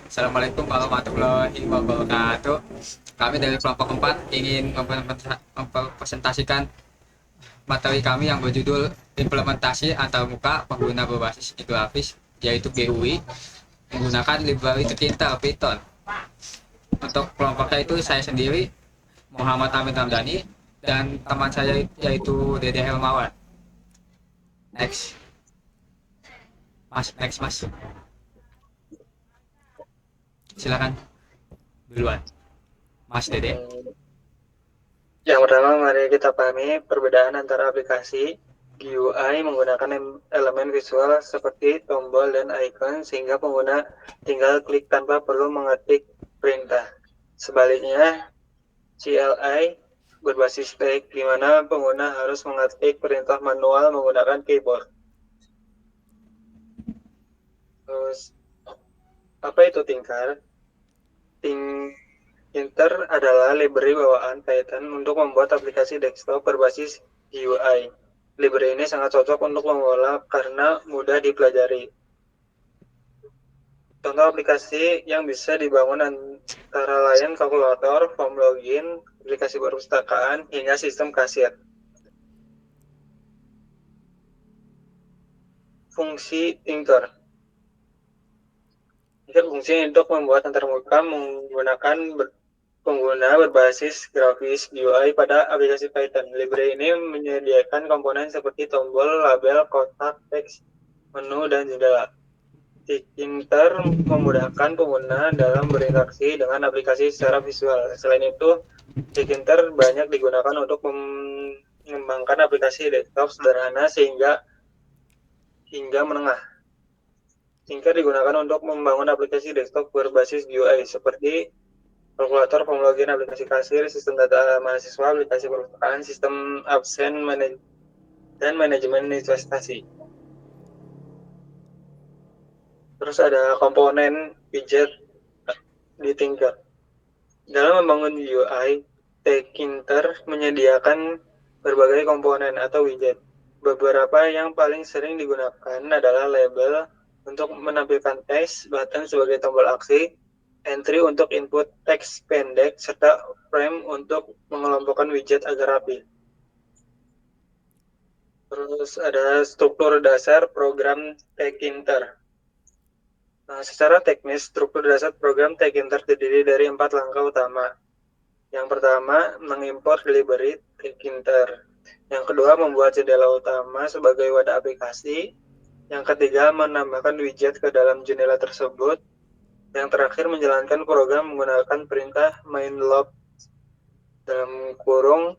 Assalamualaikum warahmatullahi wabarakatuh. Kami dari kelompok 4 ingin mempresentasikan materi kami yang berjudul implementasi antarmuka pengguna berbasis grafis, yaitu GUI, menggunakan library tercinta Python. Untuk kelompoknya itu saya sendiri, Muhammad Amin Ramdhani, dan teman saya yaitu Dede Helmawan. Next, mas, silakan duluan, Mas Dede. Yang pertama, mari kita pahami perbedaan antara aplikasi GUI menggunakan elemen visual seperti tombol dan icon sehingga pengguna tinggal klik tanpa perlu mengetik perintah. Sebaliknya, CLI berbasis text di mana pengguna harus mengetik perintah manual menggunakan keyboard. Terus, apa itu Tinker? Tinker adalah library bawaan Python untuk membuat aplikasi desktop berbasis GUI. Library ini sangat cocok untuk mengolah karena mudah dipelajari. Contoh aplikasi yang bisa dibangun antara lain kalkulator, form login, aplikasi perpustakaan, hingga sistem kasir. Fungsi Tinker. Tinker fungsi untuk membuat antarmuka menggunakan pengguna berbasis grafis GUI pada aplikasi Python. Library ini menyediakan komponen seperti tombol, label, kotak, teks, menu, dan jendela. Tinker memudahkan pengguna dalam berinteraksi dengan aplikasi secara visual. Selain itu, Tinker banyak digunakan untuk mengembangkan aplikasi desktop sederhana hingga menengah. Tinker digunakan untuk membangun aplikasi desktop berbasis GUI seperti kalkulator, form login, aplikasi kasir, sistem data mahasiswa, aplikasi perpustakaan, sistem absen, dan manajemen investasi. Terus ada komponen widget di Tinker. Dalam membangun UI, Tinker menyediakan berbagai komponen atau widget. Beberapa yang paling sering digunakan adalah label untuk menampilkan teks, button sebagai tombol aksi, entry untuk input teks pendek, serta frame untuk mengelompokkan widget agar rapi. Terus ada struktur dasar program Tinker. Nah, secara teknis, struktur dasar program Tinker terdiri dari 4 langkah utama. Yang pertama, mengimport library Tinker. Yang kedua, membuat jendela utama sebagai wadah aplikasi. Yang ketiga, menambahkan widget ke dalam jendela tersebut. Yang terakhir, menjalankan program menggunakan perintah mainlog dalam kurung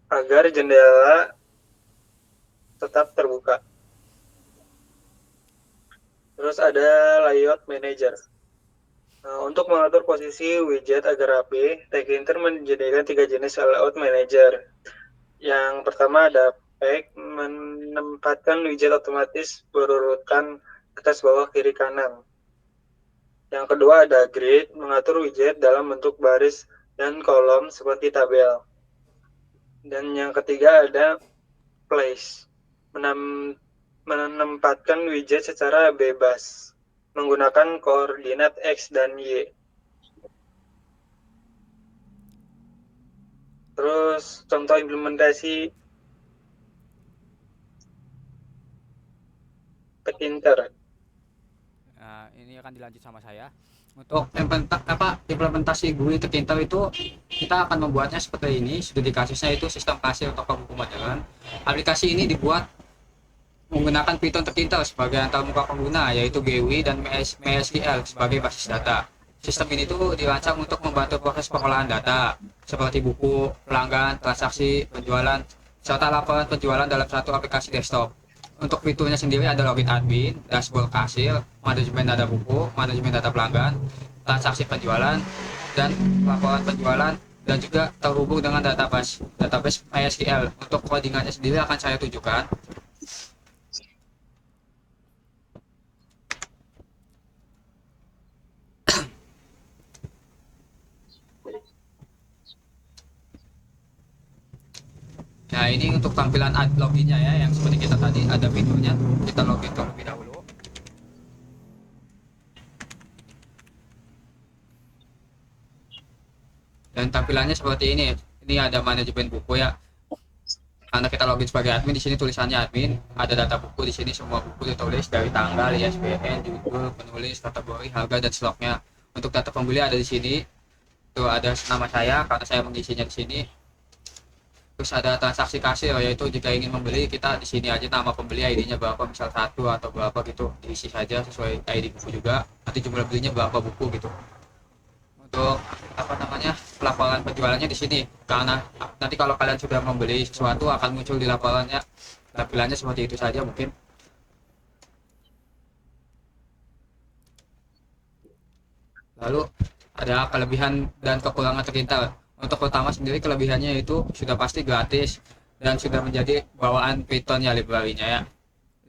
agar jendela tetap terbuka. Terus ada layout manager. Nah, untuk mengatur posisi widget agar rapi, Tinker menyediakan 3 jenis layout manager. Yang pertama ada pack, menempatkan widget otomatis berurutan atas bawah kiri kanan. Yang kedua ada grid, mengatur widget dalam bentuk baris dan kolom seperti tabel. Dan yang ketiga ada place, menempatkan widget secara bebas menggunakan koordinat X dan Y. Terus contoh implementasi Tinker. Ini akan dilanjut sama saya. Untuk implementasi GUI tercinta itu kita akan membuatnya seperti ini. Studi kasusnya itu sistem kasir toko buku modern. Aplikasi ini dibuat menggunakan Python tercinta sebagai antarmuka pengguna, yaitu GUI dan MySQL sebagai basis data. Sistem ini tuh dirancang untuk membantu proses pengolahan data seperti buku, pelanggan, transaksi, penjualan, serta laporan penjualan dalam satu aplikasi desktop. Untuk fiturnya sendiri ada login admin, dashboard kasir, manajemen data buku, manajemen data pelanggan, transaksi penjualan, dan laporan penjualan, dan juga terhubung dengan database MySQL. Untuk codingannya sendiri akan saya tunjukkan. Nah, ini untuk tampilan loginnya ya, yang seperti kita tadi ada fiturnya. Kita login terlebih dahulu. Dan tampilannya seperti ini. Ini ada manajemen buku ya. Karena kita login sebagai admin, di sini tulisannya admin, ada data buku di sini, semua buku ditulis dari tanggal, ISBN, judul, penulis, kategori, harga, dan slotnya. Untuk data pembeli ada di sini. Tuh ada nama saya karena saya mengisinya di sini. Terus ada transaksi kasir, yaitu jika ingin membeli kita di sini aja nama pembeli, ID-nya berapa, misal satu atau berapa gitu, diisi saja sesuai ID buku juga. Nanti jumlah belinya berapa buku gitu. Untuk apa namanya, laporan penjualannya di sini, karena nanti kalau kalian sudah membeli sesuatu akan muncul di laporannya. Tampilannya seperti itu saja mungkin. Lalu ada kelebihan dan kekurangan terkintal. Untuk pertama sendiri, kelebihannya itu sudah pasti gratis dan sudah menjadi bawaan Python ya, library-nya ya.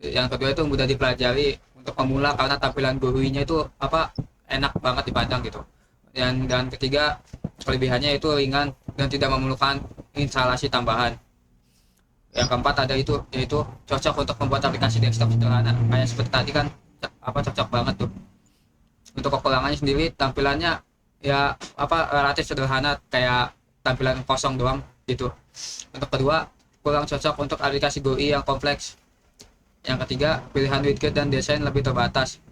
Yang kedua itu mudah dipelajari untuk pemula karena tampilan GUI-nya itu apa, enak banget dipandang gitu. Dan ketiga, kelebihannya itu ringan dan tidak memerlukan instalasi tambahan. Yang keempat ada itu, yaitu cocok untuk membuat aplikasi desktop sederhana. Kayak seperti tadi kan, apa, cocok banget tuh. Untuk kekurangannya sendiri, tampilannya ya apa, relatif sederhana, kayak tampilan kosong doang gitu. Untuk kedua, kurang cocok untuk aplikasi GUI yang kompleks. Yang ketiga, pilihan widget dan desain lebih terbatas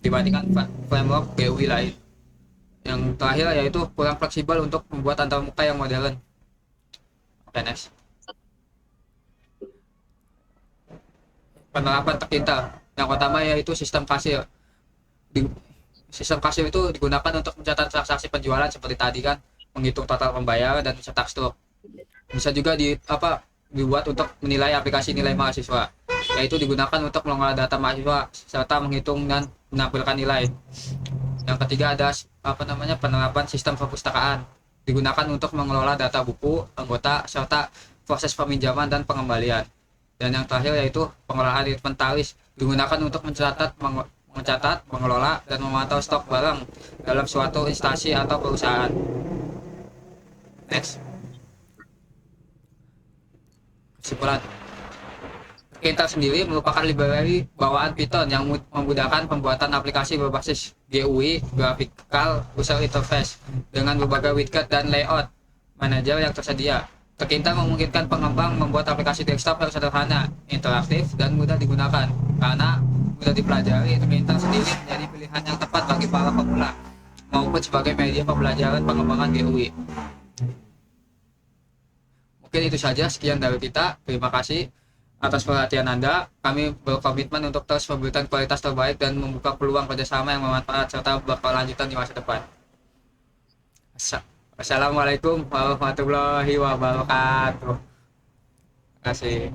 dibandingkan framework GUI lain. Yang terakhir yaitu kurang fleksibel untuk membuat antarmuka yang modern. Oke, next. Penerapan terkintal. Yang pertama yaitu sistem kasir. Di, Sistem kasir itu digunakan untuk mencatat transaksi penjualan seperti tadi kan, menghitung total pembayaran dan mencetak stok. Bisa juga dibuat untuk menilai aplikasi nilai mahasiswa, yaitu digunakan untuk mengolah data mahasiswa serta menghitung dan menampilkan nilai. Yang ketiga ada apa namanya, penerapan sistem perpustakaan, digunakan untuk mengelola data buku, anggota, serta proses peminjaman dan pengembalian. Dan yang terakhir yaitu pengolahan inventaris, digunakan untuk mencatat, mengelola, dan memantau stok barang dalam suatu instansi atau perusahaan. Next. Kesimpulan. Kintar sendiri merupakan library bawaan Python yang memudahkan pembuatan aplikasi berbasis GUI, Graphical User Interface, dengan berbagai widget dan layout manager yang tersedia. Terkintar memungkinkan pengembang membuat aplikasi desktop yang sederhana, interaktif, dan mudah digunakan. Karena mudah dipelajari, Terkintar sendiri menjadi pilihan yang tepat bagi para pemula maupun sebagai media pembelajaran pengembangan GUI. Mungkin itu saja, sekian dari kita. Terima kasih atas perhatian Anda. Kami berkomitmen untuk terus memberikan kualitas terbaik dan membuka peluang kerjasama yang bermanfaat serta berkelanjutan di masa depan. Assalamualaikum warahmatullahi wabarakatuh. Terima kasih.